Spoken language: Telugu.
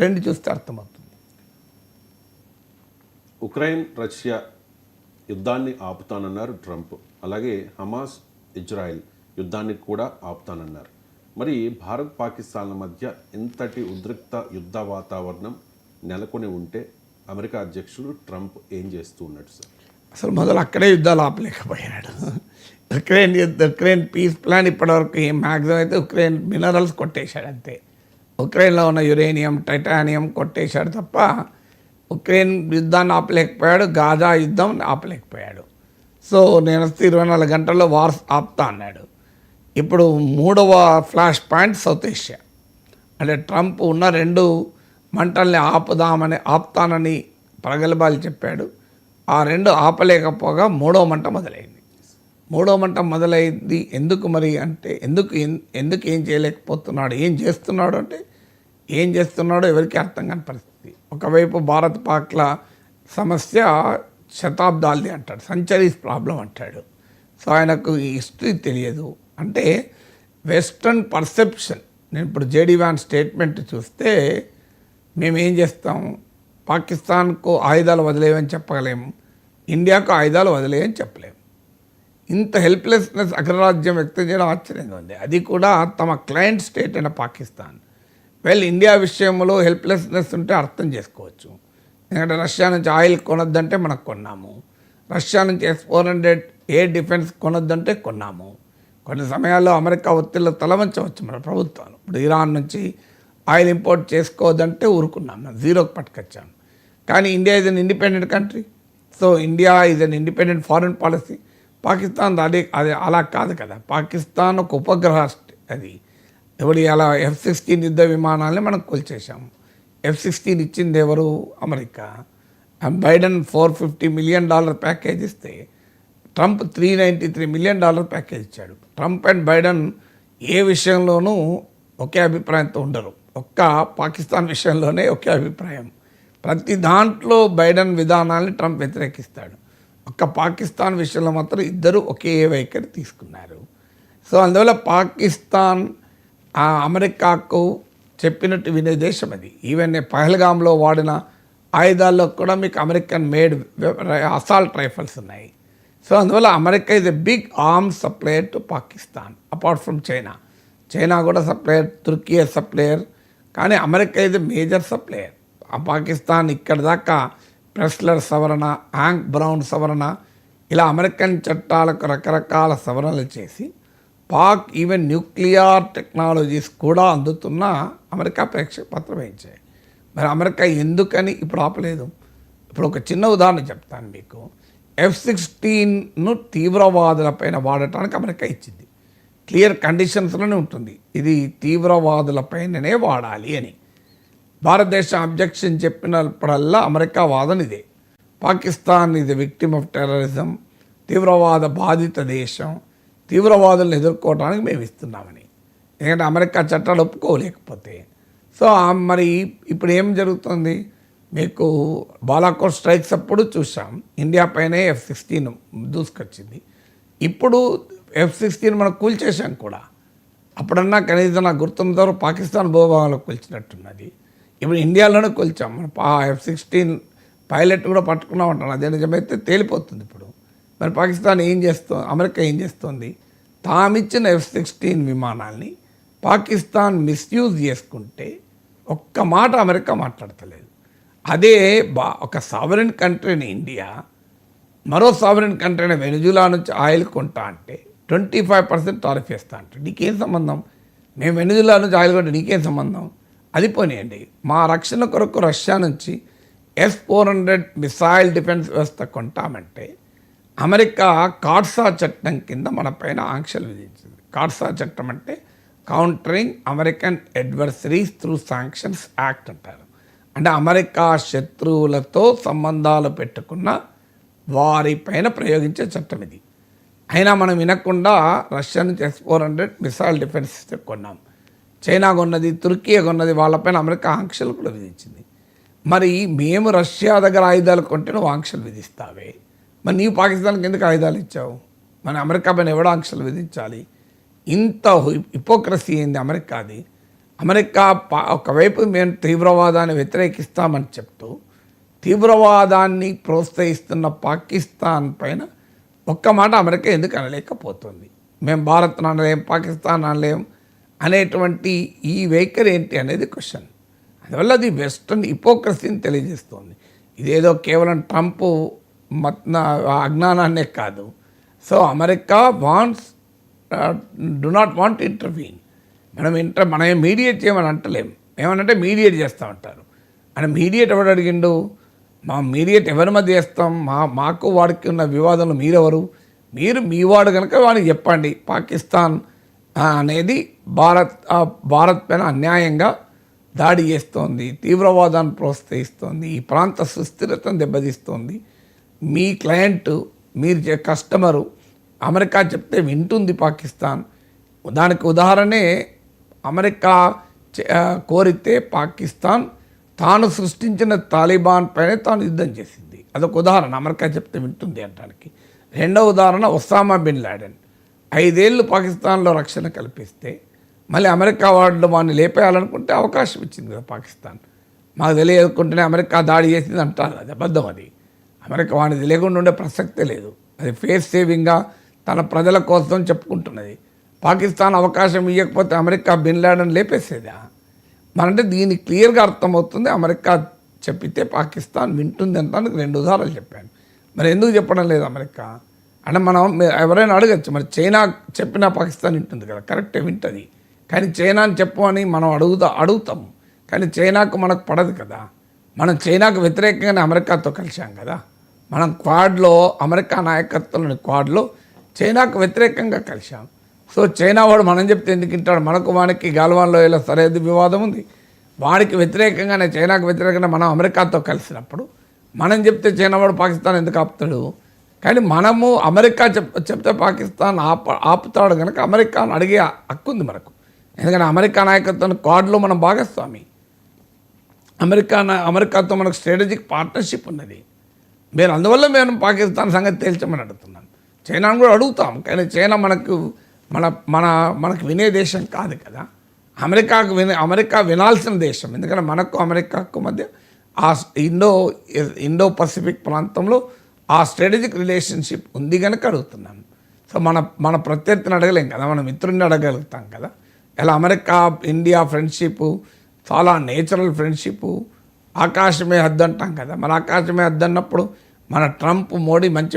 రెండు చూస్తే అర్థమవుతుంది. ఉక్రెయిన్ రష్యా యుద్ధాన్ని ఆపుతానన్నారు ట్రంప్. అలాగే హమాస్ ఇజ్రాయెల్ యుద్ధాన్ని కూడా ఆపుతానన్నారు. మరి భారత్ పాకిస్తాన్ల మధ్య ఇంతటి ఉద్రిక్త యుద్ధ వాతావరణం నెలకొని ఉంటే అమెరికా అధ్యక్షుడు ట్రంప్ ఏం చేస్తూ ఉన్నాడు సార్? అసలు మొదలు అక్కడే యుద్ధాలు ఆపలేకపోయాడు. ఉక్రెయిన్ పీస్ ప్లాన్ ఇప్పటివరకు మ్యాక్సిమం అయితే ఉక్రెయిన్ మినరల్స్ కొట్టేశాడు అంతే. ఉక్రెయిన్లో ఉన్న యురేనియం, టైటానియం కొట్టేశాడు తప్ప ఉక్రెయిన్ యుద్ధాన్ని ఆపలేకపోయాడు, గాజా యుద్ధం ఆపలేకపోయాడు. సో నేను 24 గంటల్లో వార్స్ ఆపుతా అన్నాడు. ఇప్పుడు 3వ ఫ్లాష్ పాయింట్ సౌత్ ఏషియా. అంటే ట్రంప్ ఉన్న 2 మంటల్ని ఆపుతానని ప్రగల్భాలు చెప్పాడు. ఆ 2 ఆపలేకపోగా 3వ మంట మొదలైంది. 3వ మంట మొదలైంది ఎందుకు మరి అంటే ఎందుకు ఏం చేయలేకపోతున్నాడు, ఏం చేస్తున్నాడు అంటే ఏం చేస్తున్నాడో ఎవరికి అర్థం కాని పరిస్థితి. ఒకవైపు భారత్ పాక్ల సమస్య శతాబ్దాలది అంటాడు, సెంచరీస్ ప్రాబ్లం అంటాడు. సో ఆయనకు ఈ హిస్టరీ తెలియదు. అంటే వెస్ట్రన్ పర్సెప్షన్. నేను ఇప్పుడు జేడీ వ్యాన్ స్టేట్మెంట్ చూస్తే మేమేం చేస్తాం, పాకిస్తాన్కు ఆయుధాలు వదిలేయమని చెప్పగలేము, ఇండియాకు ఆయుధాలు వదిలేయని చెప్పలేము. ఇంత హెల్ప్లెస్నెస్ అగ్రరాజ్యం వ్యక్తం చేయడం ఆశ్చర్యంగా ఉంది. అది కూడా తమ క్లయింట్ స్టేట్ అయిన పాకిస్తాన్. ఇండియా విషయంలో హెల్ప్లెస్నెస్ ఉంటే అర్థం చేసుకోవచ్చు. ఎందుకంటే రష్యా నుంచి ఆయిల్ కొనొద్దంటే మనకు కొన్నాము, రష్యా నుంచి S-400 ఎయిర్ డిఫెన్స్ కొనొద్దంటే కొన్నాము. కొన్ని సమయాల్లో అమెరికా ఒత్తిళ్ళు తలవంచవచ్చు మన ప్రభుత్వాలు. ఇప్పుడు ఇరాన్ నుంచి ఆయిల్ ఇంపోర్ట్ చేసుకోవద్దంటే ఊరుకున్నాం, జీరోకి పట్టుకొచ్చాను. కానీ India is an independent country. So India is an independent foreign policy. Pakistan అది అలా కాదు కదా. పాకిస్తాన్ ఒక ఉపగ్రహ అది ఎవరి అలా F-16 యుద్ధ విమానాలని మనం కూల్చేసాము. F-16 ఇచ్చింది ఎవరు? అమెరికా. బైడెన్ $450 మిలియన్ ప్యాకేజ్ ఇస్తే ట్రంప్ $393 మిలియన్ ప్యాకేజ్ ఇచ్చాడు. ట్రంప్ అండ్ బైడెన్ ఏ విషయంలోనూ ఒకే అభిప్రాయంతో ఉండరు. ఒక్క పాకిస్తాన్ విషయంలోనే ఒకే అభిప్రాయం. ప్రతి దాంట్లో బైడెన్ విధానాన్ని ట్రంప్ వ్యతిరేకిస్తాడు. ఒక్క పాకిస్తాన్ విషయంలో మాత్రం ఇద్దరు ఒకే వైఖరి తీసుకున్నారు. సో అందువల్ల పాకిస్తాన్ అమెరికాకు చెప్పినట్టు వినే దేశం అది. ఈవెన్ పహల్గామ్లో వాడిన ఆయుధాల్లో కూడా మీకు అమెరికన్ మేడ్ అసాల్ట్ రైఫల్స్ ఉన్నాయి. సో అందువల్ల అమెరికా ఇది big arms supplier to Pakistan apart from China. China కూడా సప్లయర్, తుర్కీ సప్లయర్, కానీ అమెరికా ఇది మేజర్ సప్లయర్. పాకిస్తాన్ ఇక్కడ దాకా ప్రెస్లర్ సవరణ, యాంక్ బ్రౌన్ సవరణ, ఇలా అమెరికన్ చట్టాలకు రకరకాల సవరణలు చేసి పాక్ ఈవెన్ న్యూక్లియర్ టెక్నాలజీస్ కూడా అందుతున్న అమెరికా ప్రేక్షక పత్రం వేయించాయి. మరి అమెరికా ఎందుకని ఇప్పుడు ఆపలేదు? ఇప్పుడు ఒక చిన్న ఉదాహరణ చెప్తాను మీకు. F-16ను తీవ్రవాదులపైన వాడటానికి అమెరికా ఇచ్చింది. క్లియర్ కండిషన్స్లోనే ఉంటుంది, ఇది తీవ్రవాదులపైననే వాడాలి అని. భారతదేశం అబ్జెక్షన్ చెప్పినప్పుడల్లా అమెరికా వాదన ఇదే, పాకిస్తాన్ ఇది విక్టిమ్ ఆఫ్ టెర్రరిజం, తీవ్రవాద బాధిత దేశం, తీవ్రవాదులను ఎదుర్కోవడానికి మేము ఇస్తున్నామని. ఎందుకంటే అమెరికా చట్టాలు ఒప్పుకోలేకపోతే. సో మరి ఇప్పుడు ఏం జరుగుతుంది, మీకు బాలాకోట్ స్ట్రైక్స్ అప్పుడు చూసాం, ఇండియా పైనే F-16 దూసుకొచ్చింది. ఇప్పుడు F-16 మనం కూల్చేసాం కూడా. అప్పుడన్నా కనీసం నాకు గుర్తున్నంతవరకు పాకిస్తాన్ భూభాగంలో కూల్చినట్టున్నది. ఇప్పుడు ఇండియాలోనే కూల్చాం. మన F-16 పైలట్ కూడా పట్టుకున్నాం అంటాను. అదే నిజమైతే తేలిపోతుంది ఇప్పుడు. మరి పాకిస్తాన్ ఏం చేస్తుంది, అమెరికా ఏం చేస్తుంది, తామిచ్చిన F-16 విమానాల్ని పాకిస్తాన్ మిస్యూజ్ చేసుకుంటే ఒక్క మాట అమెరికా మాట్లాడతలేదు. అదే ఒక సావరెన్ కంట్రీని ఇండియా మరో సావరెన్ కంట్రీని వెనిజులా నుంచి ఆయిల్ కొంటా అంటే 25% టారిఫ్ వేస్తా అంటే నీకేం సంబంధం? మేము వెనిజులా నుంచి ఆయిల్ కొంటే నీకేం సంబంధం? అది పోనీయండి. మా రక్షణ కొరకు రష్యా నుంచి S-400 మిసైల్ డిఫెన్స్ వ్యవస్థ కొంటామంటే అమెరికా కార్సా చట్టం కింద మన పైన ఆంక్షలు విధించింది. కార్సా చట్టం అంటే countering American adversaries through sanctions act అంటారు. అంటే అమెరికా శత్రువులతో సంబంధాలు పెట్టుకున్న వారిపైన ప్రయోగించే చట్టం ఇది. అయినా మనం వినకుండా రష్యా నుంచి S-400 మిసైల్ డిఫెన్స్ సిస్టమ్ కొన్నాం. చైనా కొన్నది, తుర్కీ కొన్నది, వాళ్ళపైన అమెరికా ఆంక్షలు కూడా విధించింది. మరి మేము రష్యా దగ్గర ఆయుధాలు కొంటే నువ్వు ఆంక్షలు విధిస్తావే, మరి నీవు పాకిస్తాన్కి ఎందుకు ఆయుధాలు ఇచ్చావు? మన అమెరికా పైన ఎవడో ఆంక్షలు విధించాలి? ఇంత హిపోక్రసీ ఏంది అమెరికాది. అమెరికా ఒకవైపు మేము తీవ్రవాదాన్ని వ్యతిరేకిస్తామని చెప్తూ తీవ్రవాదాన్ని ప్రోత్సహిస్తున్న పాకిస్తాన్ పైన ఒక్క మాట అమెరికా ఎందుకు అనలేకపోతుంది? మేము భారత్ అనలేం, పాకిస్తాన్ అనలేం అనేటువంటి ఈ వైఖరి ఏంటి అనేది క్వశ్చన్. అందువల్ల అది వెస్టర్న్ హిపోక్రసీని తెలియజేస్తుంది. ఇదేదో కేవలం ట్రంప్ అజ్ఞానాన్నే కాదు. So America do not want intervene. మనం మీడియేట్ చేయమని అంటలేం. ఏమనంటే మీడియేట్ చేస్తూ ఉంటారు. అని మీడియేట్ ఎవడు అడిగిండు? మా మీడియేట్ ఎవరి మధ్య చేస్తాం? మాకు వాడికి ఉన్న వివాదంలో మీరెవరు? మీరు మీ వాడు కనుక వాడికి చెప్పండి. పాకిస్తాన్ అనేది భారత్ పైన అన్యాయంగా దాడి చేస్తోంది, తీవ్రవాదాన్ని ప్రోత్సహిస్తోంది, ఈ ప్రాంత సుస్థిరతను దెబ్బతీస్తోంది. మీ క్లయింట్, మీరు కస్టమరు అమెరికా చెప్తే వింటుంది పాకిస్తాన్. దానికి ఉదాహరణే అమెరికా కోరితే పాకిస్తాన్ తాను సృష్టించిన తాలిబాన్ పైన తాను యుద్ధం చేసింది. అదొక ఉదాహరణ, అమెరికా చెప్తే వింటుంది అనడానికి. రెండవ ఉదాహరణ ఒసామా బిన్ లాడెన్ 5 ఏళ్ళు పాకిస్తాన్లో రక్షణ కల్పిస్తే మళ్ళీ అమెరికా వాళ్ళు వాడిని లేపేయాలనుకుంటే అవకాశం ఇచ్చింది కదా పాకిస్తాన్. మాకు తెలియకుండానే అమెరికా దాడి చేసింది అంటారు. అది అబద్ధం. అది అమెరికా వాడిని తెలియకుండా ఉండే ప్రసక్తే లేదు. అది ఫేస్ సేవింగ్గా తన ప్రజల కోసం చెప్పుకుంటున్నది. పాకిస్తాన్ అవకాశం ఇవ్వకపోతే అమెరికా బిన్ లాడెన్ లేపేసేదా? మనంటే దీనికి క్లియర్గా అర్థమవుతుంది అమెరికా చెప్పితే పాకిస్తాన్ వింటుంది అంటానికి 2 ఉదాహరణలు చెప్పాను. మరి ఎందుకు చెప్పడం లేదు అమెరికా అంటే మనం ఎవరైనా అడగచ్చు. మరి చైనా చెప్పినా పాకిస్తాన్ వింటుంది కదా, కరెక్టే వింటుంది. కానీ చైనాని చెప్పు అని మనం అడుగుతాము. కానీ చైనాకు మనకు పడదు కదా. మనం చైనాకు వ్యతిరేకంగానే అమెరికాతో కలిసాం కదా. మనం క్వాడ్లో, అమెరికా నాయకత్వంలోని క్వాడ్లో చైనాకు వ్యతిరేకంగా కలిసాం. సో చైనా వాడు మనం చెప్తే ఎందుకు వింటాడు? మనకు వానికి గాల్వాన్లో ఇలా సరిహద్దు వివాదం ఉంది. వాడికి వ్యతిరేకంగానే, చైనాకు వ్యతిరేకంగా మనం అమెరికాతో కలిసినప్పుడు మనం చెప్తే చైనా వాడు పాకిస్తాన్ ఎందుకు ఆపుతాడు? కానీ మనము అమెరికా చెప్తే పాకిస్తాన్ ఆపుతాడు కనుక అమెరికాను అడిగే హక్కు ఉంది మనకు. ఎందుకంటే అమెరికా నాయకత్వం క్వాడ్లో మనం భాగస్వామి. అమెరికాతో మనకు స్ట్రాటజిక్ పార్ట్నర్షిప్ ఉన్నది. అందువల్ల మేము పాకిస్తాన్ సంగతి తేల్చమని అడుగుతున్నాం. చైనాను కూడా అడుగుతాం. కానీ చైనా మనకు వినే దేశం కాదు కదా. అమెరికా వినాల్సిన దేశం. ఎందుకంటే మనకు అమెరికాకు మధ్య ఆ ఇండో పసిఫిక్ ప్రాంతంలో ఆ స్ట్రాటజిక్ రిలేషన్షిప్ ఉంది కనుక అడుగుతున్నాను. సో మన ప్రత్యర్థిని అడగలేం కదా, మన మిత్రుడిని అడగలుగుతాం కదా. ఇలా అమెరికా ఇండియా ఫ్రెండ్షిప్ చాలా నేచురల్ ఫ్రెండ్షిప్, ఆకాశమే హద్దు అంటాం కదా. మన ఆకాశమే హద్దు అన్నప్పుడు మన ట్రంప్ మోడీ మంచి